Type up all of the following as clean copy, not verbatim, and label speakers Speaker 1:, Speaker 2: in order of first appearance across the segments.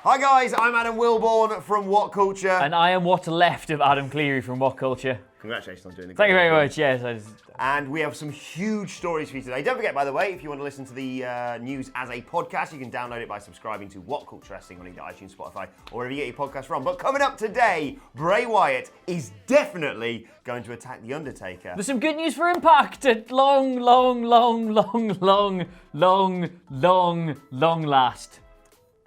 Speaker 1: Hi guys, I'm Adam Wilbourn from WhatCulture.
Speaker 2: And I am what's left of Adam Clery from WhatCulture.
Speaker 1: Congratulations on doing the
Speaker 2: Thank you very much, yes.
Speaker 1: And we have some huge stories for you today. Don't forget, by the way, if you want to listen to the news as a podcast, you can download it by subscribing to WhatCulture Wrestling on either iTunes, Spotify, or wherever you get your podcast from. But coming up today, Bray Wyatt is definitely going to attack The Undertaker.
Speaker 2: There's some good news for Impact at long last.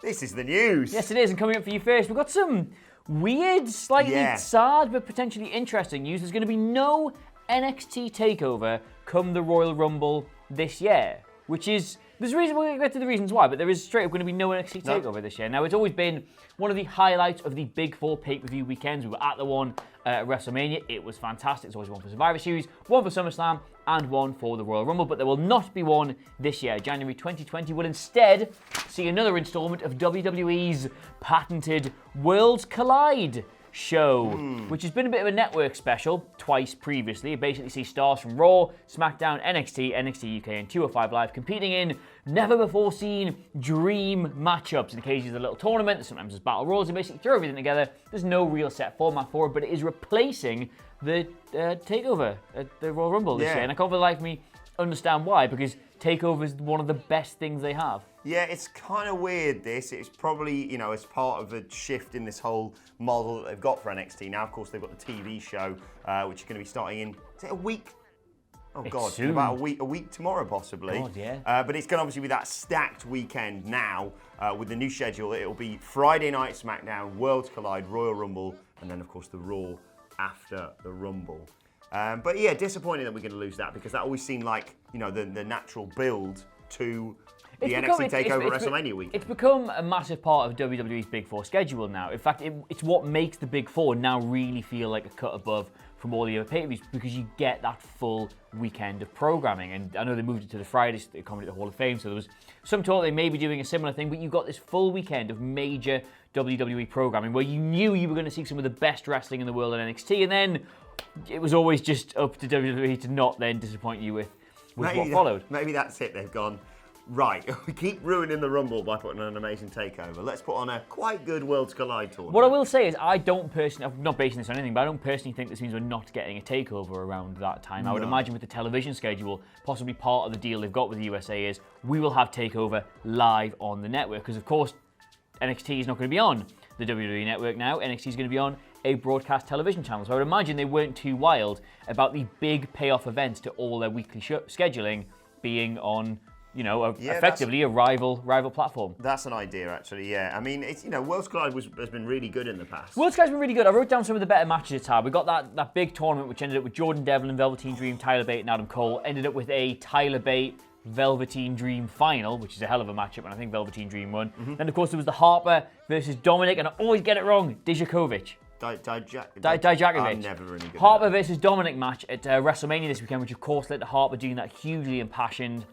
Speaker 1: This is the news.
Speaker 2: Yes, it is. And coming up for you first, we've got some weird, slightly sad, but potentially interesting news. There's going to be no NXT Takeover come the Royal Rumble this year, which is... There's a reason, we'll get to the reasons why, but there is straight up going to be no NXT Takeover this year. Now, it's always been one of the highlights of the Big Four pay-per-view weekends. We were at the one at WrestleMania. It was fantastic. There's always one for Survivor Series, one for SummerSlam, and one for the Royal Rumble. But there will not be one this year. January 2020 will instead see another installment of WWE's patented Worlds Collide show, which has been a bit of a network special twice previously. It basically sees stars from Raw, SmackDown, NXT, NXT UK, and 205 Live competing in never-before-seen dream matchups. In occasions, a little tournament, sometimes there's battle royals. They basically throw everything together. There's no real set format for it, but it is replacing the Takeover at the Royal Rumble this year. And I can't for the life of me understand why, because Takeover is one of the best things they have.
Speaker 1: Yeah, it's kind of weird, this. It's probably, you know, as part of a shift in this whole model that they've got for NXT. Now, of course, they've got the TV show, which is going to be starting in, is it a week? Oh,
Speaker 2: it's
Speaker 1: God,
Speaker 2: soon.
Speaker 1: About a week tomorrow, possibly.
Speaker 2: God, yeah.
Speaker 1: But it's going to obviously be that stacked weekend now with the new schedule. It'll be Friday night SmackDown, Worlds Collide, Royal Rumble, and then, of course, the Raw after the Rumble. But yeah, disappointing that we're going to lose that, because that always seemed like, you know, the natural build to the NXT Takeover WrestleMania week.
Speaker 2: It's become a massive part of WWE's Big Four schedule now. In fact, it's what makes the Big Four now really feel like a cut above from all the other pay-per-views, because you get that full weekend of programming. And I know they moved it to the Fridays, they accommodated the Hall of Fame, so there was some talk they may be doing a similar thing, but you got this full weekend of major WWE programming where you knew you were going to see some of the best wrestling in the world in NXT, and then it was always just up to WWE to not then disappoint you with what followed.
Speaker 1: Maybe that's it. They've gone, right, we keep ruining the Rumble by putting on an amazing takeover. Let's put on a quite good Worlds Collide tournament.
Speaker 2: What I will say is, I don't personally, I'm not basing this on anything, but I don't personally think this means we're not getting a takeover around that time. No. I would imagine with the television schedule, possibly part of the deal they've got with the USA is we will have takeover live on the network. Because, of course, NXT is not going to be on the WWE network now. NXT is going to be on a broadcast television channel. So I would imagine they weren't too wild about the big payoff events to all their weekly scheduling being on, you know, effectively a rival platform.
Speaker 1: That's an idea, actually, yeah. I mean, it's, you know, Worlds Collide has been really good in the past.
Speaker 2: Worlds Collide's been really good. I wrote down some of the better matches it's had. We got that big tournament, which ended up with Jordan Devlin, Velveteen Dream, Tyler Bate, and Adam Cole. Ended up with a Tyler Bate, Velveteen Dream final, which is a hell of a matchup, and I think Velveteen Dream won. Then, of course, there was the Harper versus Dominic, and I always get it wrong, Dijakovic.
Speaker 1: Dijakovic. I'm never really good
Speaker 2: Harper versus Dominic match at WrestleMania this weekend, which of course led to Harper doing that hugely impassioned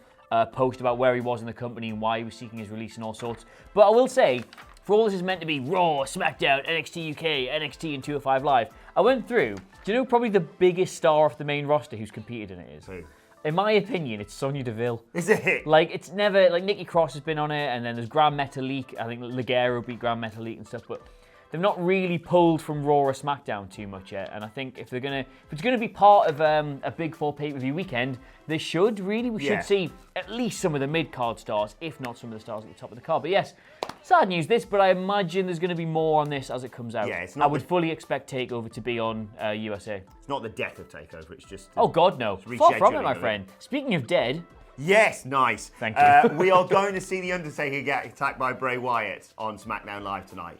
Speaker 2: post about where he was in the company and why he was seeking his release and all sorts. But I will say, for all this is meant to be Raw, SmackDown, NXT UK, NXT and 205 Live, I went through, do you know probably the biggest star off the main roster who's competed in it is?
Speaker 1: Who?
Speaker 2: In my opinion, it's Sonya Deville.
Speaker 1: Is it?
Speaker 2: Like, it's never, like, Nikki Cross has been on it, and then there's Grand Metalik. I think Ligero beat Grand Metalik and stuff, but they've not really pulled from Raw or SmackDown too much yet. And I think if it's gonna be part of a Big Four pay-per-view weekend, we should see at least some of the mid-card stars, if not some of the stars at the top of the card. But yes, sad news this, but I imagine there's gonna be more on this as it comes out.
Speaker 1: Yeah, I would
Speaker 2: fully expect Takeover to be on USA.
Speaker 1: It's not the death of Takeover, it's just...
Speaker 2: Oh God, no. Far from it, my friend. Speaking of dead...
Speaker 1: Yes, nice.
Speaker 2: Thank you.
Speaker 1: We are going to see The Undertaker get attacked by Bray Wyatt on SmackDown Live tonight.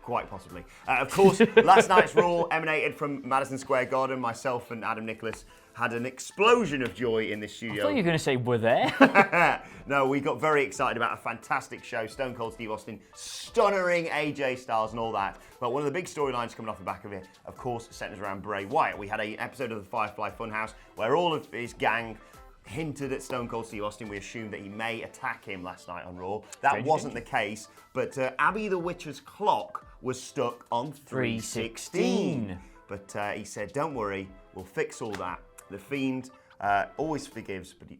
Speaker 1: Quite possibly. Of course, last night's Raw emanated from Madison Square Garden. Myself and Adam Nicholas had an explosion of joy in this studio.
Speaker 2: I thought you were going to say we're there.
Speaker 1: No, we got very excited about a fantastic show. Stone Cold Steve Austin, stunnering AJ Styles and all that. But one of the big storylines coming off the back of it, of course, centers around Bray Wyatt. We had an episode of the Firefly Funhouse where all of his gang hinted at Stone Cold Steve Austin. We assumed that he may attack him last night on Raw. That wasn't the case, but Abby the Witcher's clock was stuck on 3:16. But he said, don't worry, we'll fix all that. The Fiend always forgives, but he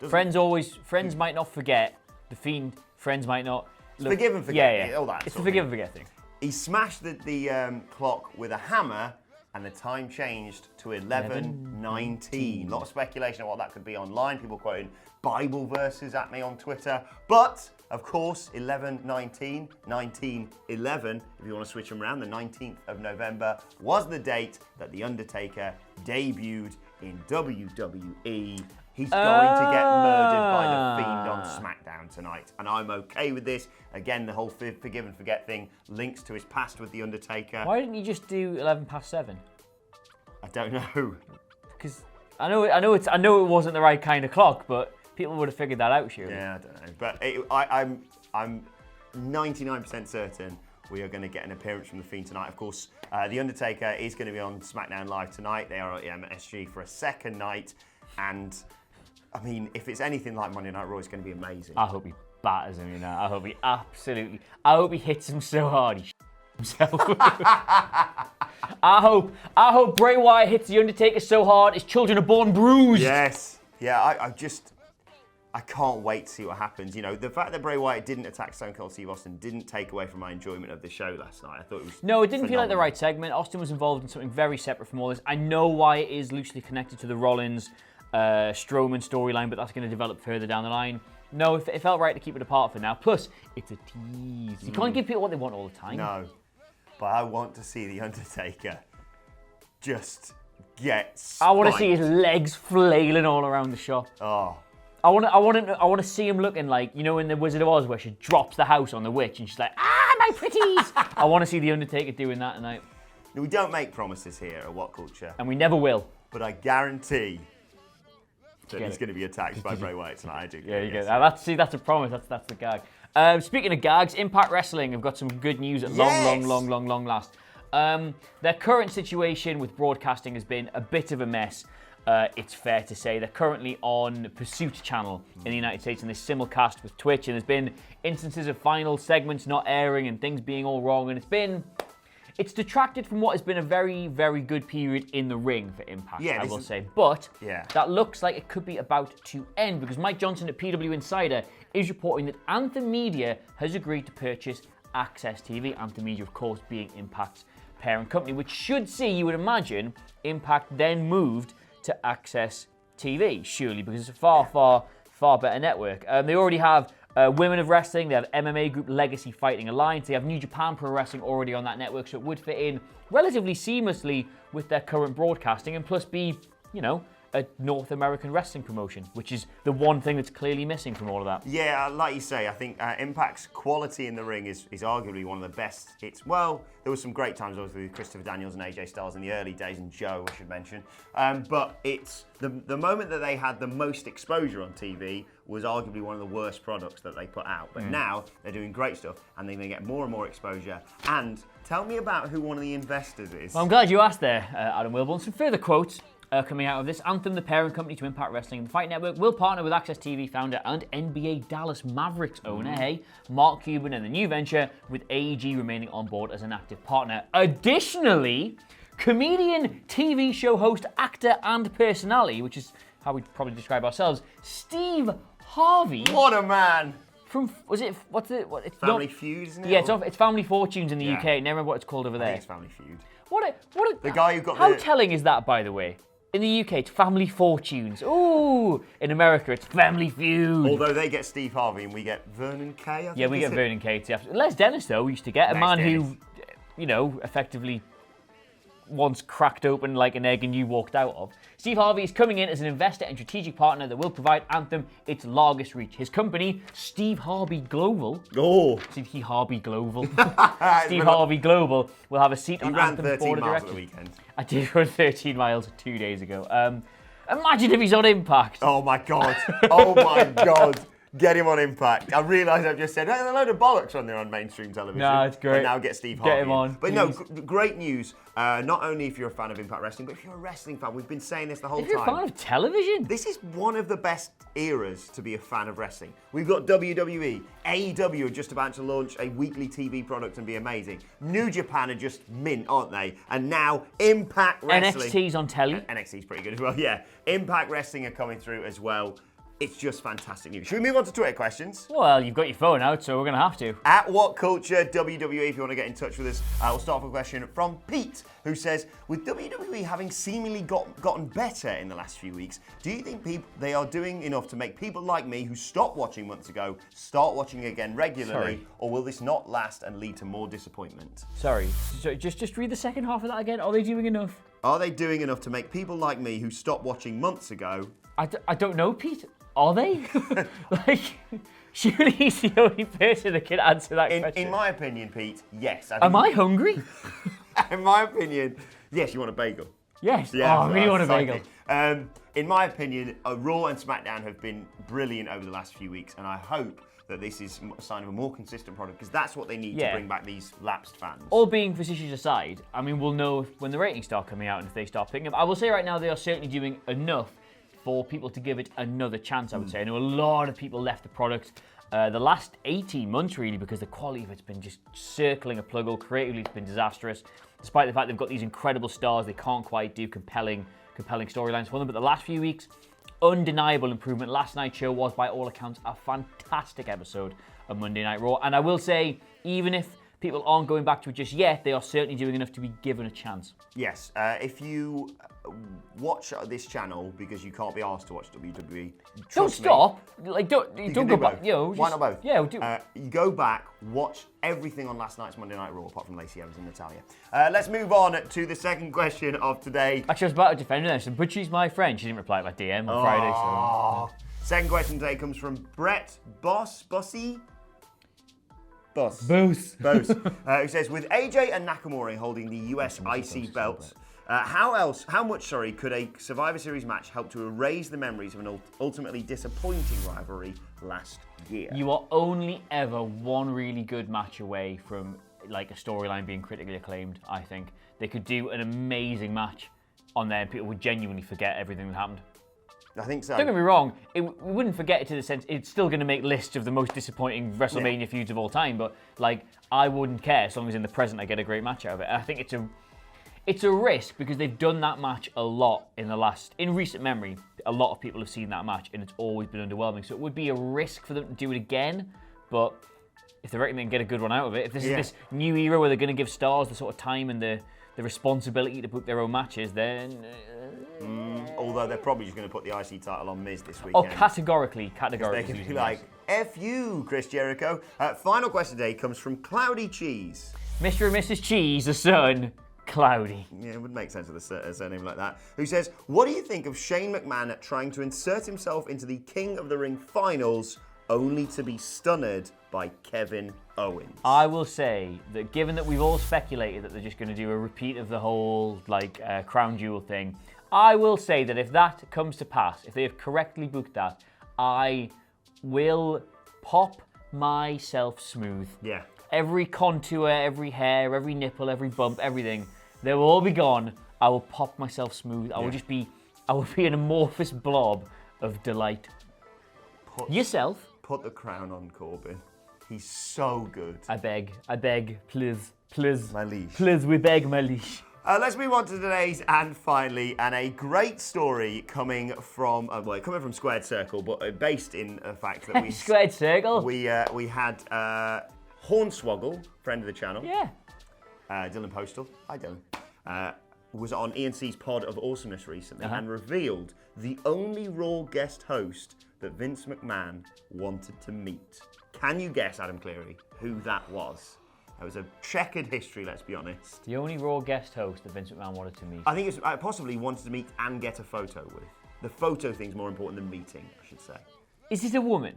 Speaker 2: Friends might not forget. The Fiend, friends might not.
Speaker 1: forgive and forget.
Speaker 2: Yeah.
Speaker 1: All that.
Speaker 2: It's the forgive and forget thing.
Speaker 1: He smashed the clock with a hammer, and the time changed to 11:19. A lot of speculation on what that could be online. People quoting Bible verses at me on Twitter. But, of course, 11:19, 19:11, if you want to switch them around, the 19th of November was the date that The Undertaker debuted in WWE. He's going to get murdered by the Fiend on Smackdown tonight. And I'm okay with this. Again, the whole forgive and forget thing links to his past with The Undertaker.
Speaker 2: Why didn't you just do 7:11?
Speaker 1: I don't know.
Speaker 2: Because I know it wasn't the right kind of clock, but people would have figured that out, surely.
Speaker 1: Yeah, I don't know. But I'm 99% certain we are going to get an appearance from The Fiend tonight. Of course, The Undertaker is going to be on SmackDown Live tonight. They are at MSG for a second night. And, I mean, if it's anything like Monday Night Raw, it's going to be amazing.
Speaker 2: I hope he batters him, you know. I hope he hits him so hard he himself. I hope Bray Wyatt hits The Undertaker so hard his children are born bruised.
Speaker 1: Yes. Yeah, I can't wait to see what happens. You know, the fact that Bray Wyatt didn't attack Stone Cold Steve Austin didn't take away from my enjoyment of the show last night. I thought it was
Speaker 2: No, it didn't feel like the
Speaker 1: phenomenal.
Speaker 2: right segment. Austin was involved in something very separate from all this. I know why it is loosely connected to the Rollins Strowman storyline, but that's going to develop further down the line. No, it felt right to keep it apart for now. Plus, it's a tease. You can't give people what they want all the time.
Speaker 1: No, but I want to see The Undertaker just get spiked.
Speaker 2: I want to see his legs flailing all around the shop.
Speaker 1: Oh.
Speaker 2: I want to see him looking like, you know, in the Wizard of Oz where she drops the house on the witch and she's like, my pretties. I want to see The Undertaker doing that tonight.
Speaker 1: We don't make promises here at WhatCulture,
Speaker 2: And we never will.
Speaker 1: but I guarantee that he's going to be attacked by Bray Wyatt tonight. I do.
Speaker 2: Yeah, you get that. That's a promise. That's the gag. Speaking of gags, Impact Wrestling have got some good news at long last. Their current situation with broadcasting has been a bit of a mess. It's fair to say they're currently on Pursuit channel in the United States, and they simulcast with Twitch, and there's been instances of final segments not airing and things being all wrong, and it's detracted from what has been a very, very good period in the ring for Impact, I will say. But that looks like it could be about to end, because Mike Johnson at PW Insider is reporting that Anthem Media has agreed to purchase AXS TV, Anthem Media, of course, being Impact's parent company, which should see, you would imagine, Impact then moved to AXS TV, surely, because it's a far better network. They already have Women of Wrestling, they have MMA group Legacy Fighting Alliance, they have New Japan Pro Wrestling already on that network, so it would fit in relatively seamlessly with their current broadcasting, and plus be, you know, a North American wrestling promotion, which is the one thing that's clearly missing from all of that.
Speaker 1: Yeah, like you say, I think Impact's quality in the ring is arguably one of the best. There was some great times obviously with Christopher Daniels and AJ Styles in the early days, and Joe, I should mention. But it's the moment that they had the most exposure on TV was arguably one of the worst products that they put out. But now they're doing great stuff, and they're going to get more and more exposure. And tell me about who one of the investors is.
Speaker 2: Well, I'm glad you asked there, Adam Wilbourn. Some further quotes coming out of this. Anthem, the parent company to Impact Wrestling and the Fight Network, will partner with AXS TV founder and NBA Dallas Mavericks owner, Mark Cuban, and the new venture, with AEG remaining on board as an active partner. Additionally, comedian, TV show host, actor, and personality, which is how we'd probably describe ourselves, Steve Harvey.
Speaker 1: What a man!
Speaker 2: From, it's
Speaker 1: Family Feud, isn't it?
Speaker 2: Yeah, it's Family Fortunes in the UK. Never remember what it's called over there.
Speaker 1: I think it's Family Feud.
Speaker 2: The
Speaker 1: guy who got
Speaker 2: How telling is that, by the way? In the UK, it's Family Fortunes. Ooh! In America, it's Family Feud.
Speaker 1: Although they get Steve Harvey and we get Vernon Kay, I think.
Speaker 2: Yeah, we get Vernon Kay too. Les Dennis, though, we used to get. A man who, you know, effectively once cracked open like an egg and you walked out of. Steve Harvey is coming in as an investor and strategic partner that will provide Anthem its largest reach. His company, Steve Harvey Global. Steve Harvey Global. Steve Harvey Global will have a seat on Anthem's board of directors.
Speaker 1: At the weekend.
Speaker 2: I did run 13 miles 2 days ago. Imagine if he's on Impact.
Speaker 1: Oh my God. Oh my God. Get him on Impact. I realise I've just said, hey, there's a load of bollocks on there on mainstream television.
Speaker 2: No, it's great.
Speaker 1: But now get Steve Harvey.
Speaker 2: Get him on.
Speaker 1: But no, great news. Not only if you're a fan of Impact Wrestling, but if you're a wrestling fan. We've been saying this the whole time.
Speaker 2: If you're a fan of television.
Speaker 1: This is one of the best eras to be a fan of wrestling. We've got WWE. AEW are just about to launch a weekly TV product and be amazing. New Japan are just mint, aren't they? And now Impact Wrestling.
Speaker 2: NXT's on telly.
Speaker 1: NXT's pretty good as well, yeah. Impact Wrestling are coming through as well. It's just fantastic news. Should we move on to Twitter questions?
Speaker 2: Well, you've got your phone out, so we're going to have to.
Speaker 1: At WhatCulture WWE, if you want to get in touch with us. We'll start off with a question from Pete, who says, with WWE having seemingly gotten better in the last few weeks, do you think they are doing enough to make people like me who stopped watching months ago start watching again regularly, or will this not last and lead to more disappointment?
Speaker 2: Sorry, so just read the second half of that again. Are they doing enough?
Speaker 1: Are they doing enough to make people like me who stopped watching months ago?
Speaker 2: I don't know, Pete. Are they? Like, surely he's the only person that can answer that question.
Speaker 1: In my opinion, Pete, yes.
Speaker 2: Am I hungry?
Speaker 1: In my opinion, yes, you want a bagel.
Speaker 2: Yes.
Speaker 1: Yeah,
Speaker 2: I really want a bagel.
Speaker 1: In my opinion, Raw and Smackdown have been brilliant over the last few weeks, and I hope that this is a sign of a more consistent product, because that's what they need to bring back these lapsed fans.
Speaker 2: All being facetious aside, I mean, we'll know when the ratings start coming out and if they start picking up. I will say right now, they are certainly doing enough for people to give it another chance, I would say. I know a lot of people left the product the last 18 months, really, because the quality of it's been just circling a plug hole. Creatively, it's been disastrous. Despite the fact they've got these incredible stars, they can't quite do compelling storylines for them. But the last few weeks, undeniable improvement. Last night's show was, by all accounts, a fantastic episode of Monday Night Raw. And I will say, even if people aren't going back to it just yet, they are certainly doing enough to be given a chance.
Speaker 1: Yes, if you watch this channel because you can't be asked to watch WWE,
Speaker 2: don't stop. Like, don't go back.
Speaker 1: Both.
Speaker 2: You know,
Speaker 1: why not both?
Speaker 2: Yeah, we'll do.
Speaker 1: You go back, watch everything on last night's Monday Night Raw, apart from Lacey Evans and Natalia. Let's move on to the second question of today.
Speaker 2: Actually, I was about to defend her, but she's my friend. She didn't reply to my DM on Friday. So.
Speaker 1: Second question today comes from Brett Bossy, who says, with AJ and Nakamura holding the US IC belts, how much could a Survivor Series match help to erase the memories of an ultimately disappointing rivalry last year?
Speaker 2: You are only ever one really good match away from like a storyline being critically acclaimed, I think. They could do an amazing match on there and people would genuinely forget everything that happened.
Speaker 1: I think so.
Speaker 2: Don't get me wrong, we wouldn't forget it to the sense, it's still going to make lists of the most disappointing WrestleMania feuds of all time, but like, I wouldn't care as long as in the present I get a great match out of it. And I think it's a risk because they've done that match a lot in recent memory. A lot of people have seen that match and it's always been underwhelming. So it would be a risk for them to do it again, but if they reckon they can get a good one out of it, if this is this new era where they're going to give stars the sort of time and the responsibility to book their own matches, then...
Speaker 1: Although they're probably just going to put the IC title on Miz this weekend.
Speaker 2: Oh, categorically.
Speaker 1: They're going to be like, F you, Chris Jericho. Final question today comes from Cloudy Cheese.
Speaker 2: Mr. and Mrs. Cheese, the son, Cloudy.
Speaker 1: Yeah, it would make sense with a surname like that. Who says, what do you think of Shane McMahon trying to insert himself into the King of the Ring finals only to be stunned by Kevin Owens?
Speaker 2: I will say that given that we've all speculated that they're just going to do a repeat of the whole crown jewel thing, I will say that if that comes to pass, if they have correctly booked that, I will pop myself smooth. Yeah. Every contour, every hair, every nipple, every bump, everything, they will all be gone. I will pop myself smooth. I will be an amorphous blob of delight. Yourself.
Speaker 1: Put the crown on Corbin. He's so good.
Speaker 2: I beg, please.
Speaker 1: My liege.
Speaker 2: Please, we beg, my liege.
Speaker 1: Let's move on to today's and finally, and a great story coming from Squared Circle, but based in the fact that we
Speaker 2: Squared Circle.
Speaker 1: We had Hornswoggle, friend of the channel.
Speaker 2: Yeah.
Speaker 1: Dylan Postal. Hi, Dylan. Was on ENC's Pod of Awesomeness recently and revealed the only Raw guest host that Vince McMahon wanted to meet. Can you guess, Adam Clery, who that was? It was a checkered history, let's be honest.
Speaker 2: The only Raw guest host that Vince McMahon wanted to meet.
Speaker 1: I think it's possibly wanted to meet and get a photo with. The photo thing's more important than meeting, I should say.
Speaker 2: Is it a woman?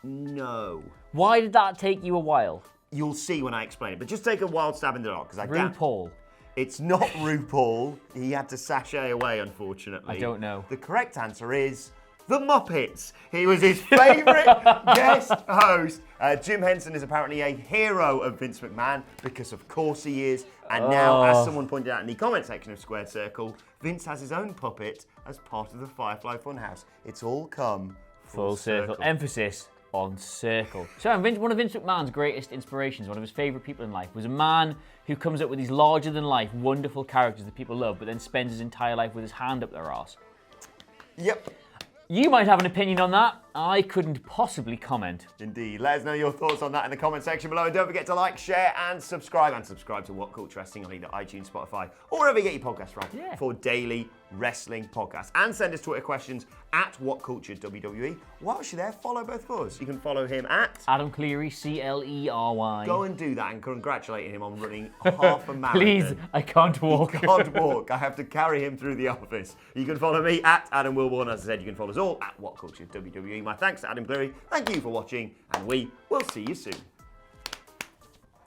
Speaker 1: No.
Speaker 2: Why did that take you a while?
Speaker 1: You'll see when I explain it, but just take a wild stab in the dark.
Speaker 2: RuPaul.
Speaker 1: It's not RuPaul. He had to sashay away, unfortunately.
Speaker 2: I don't know.
Speaker 1: The correct answer is The Muppets. He was his favourite guest host. Jim Henson is apparently a hero of Vince McMahon, because of course he is. And now, as someone pointed out in the comment section of Squared Circle, Vince has his own puppet as part of the Firefly Funhouse. It's all come full circle.
Speaker 2: Emphasis on circle. So one of Vince McMahon's greatest inspirations, one of his favourite people in life, was a man who comes up with these larger-than-life, wonderful characters that people love, but then spends his entire life with his hand up their arse.
Speaker 1: Yep.
Speaker 2: You might have an opinion on that. I couldn't possibly comment.
Speaker 1: Indeed. Let us know your thoughts on that in the comment section below. And don't forget to like, share, and subscribe. And subscribe to WhatCulture Wrestling on either iTunes, Spotify, or wherever you get your podcasts from for daily wrestling podcasts. And send us Twitter questions at WhatCultureWWE. Whilst you're there, follow both of us. You can follow him at
Speaker 2: Adam Clery, Clery.
Speaker 1: Go and do that and congratulate him on running half a marathon.
Speaker 2: Please, I can't walk.
Speaker 1: He can't walk. I have to carry him through the office. You can follow me at Adam Wilbourn. As I said, you can follow us all at WhatCultureWWE. My thanks to Adam Clery. Thank you for watching, and we will see you soon.